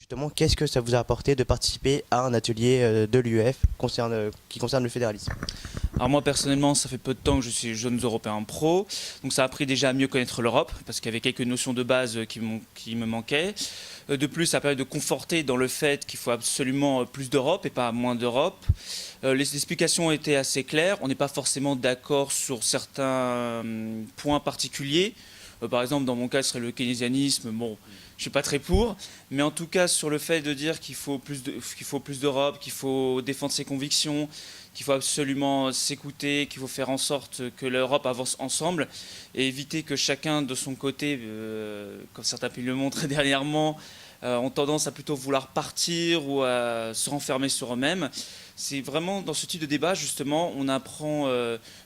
justement, qu'est-ce que ça vous a apporté de participer à un atelier de l'UEF qui concerne le fédéralisme? Alors moi personnellement, ça fait peu de temps que je suis Jeunes Européens Pro, donc ça a appris déjà à mieux connaître l'Europe, parce qu'il y avait quelques notions de base qui me manquaient. De plus, ça permet de conforter dans le fait qu'il faut absolument plus d'Europe et pas moins d'Europe. Les explications ont été assez claires, on n'est pas forcément d'accord sur certains points particuliers. Par exemple, dans mon cas, ce serait le keynésianisme. Bon, je suis pas très pour, mais en tout cas, sur le fait de dire qu'il faut plus d'Europe, qu'il faut défendre ses convictions, qu'il faut absolument s'écouter, qu'il faut faire en sorte que l'Europe avance ensemble et éviter que chacun de son côté, comme certains pays le montrent dernièrement, ont tendance à plutôt vouloir partir ou à se renfermer sur eux-mêmes. C'est vraiment dans ce type de débat, justement, on apprend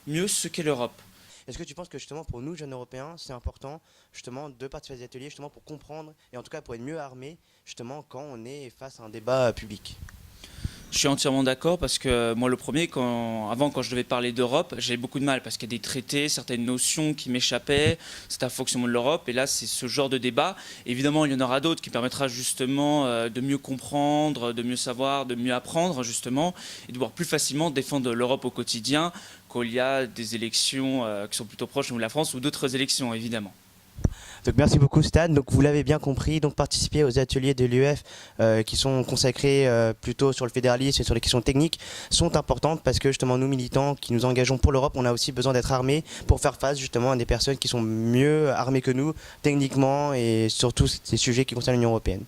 mieux ce qu'est l'Europe. Est-ce que tu penses que justement pour nous, jeunes Européens, c'est important justement de participer à des ateliers justement pour comprendre et en tout cas pour être mieux armés justement quand on est face à un débat public? Je suis entièrement d'accord parce que moi le premier, quand je devais parler d'Europe, j'avais beaucoup de mal parce qu'il y a des traités, certaines notions qui m'échappaient, c'est un fonctionnement de l'Europe et là c'est ce genre de débat. Évidemment il y en aura d'autres qui permettra justement de mieux comprendre, de mieux savoir, de mieux apprendre justement et de pouvoir plus facilement défendre l'Europe au quotidien qu'il y a des élections qui sont plutôt proches de la France ou d'autres élections évidemment. Donc merci beaucoup Stan. Donc vous l'avez bien compris, donc participer aux ateliers de l'UEF qui sont consacrés plutôt sur le fédéralisme et sur les questions techniques sont importantes parce que justement nous militants qui nous engageons pour l'Europe, on a aussi besoin d'être armés pour faire face justement à des personnes qui sont mieux armées que nous techniquement et sur tous ces sujets qui concernent l'Union européenne.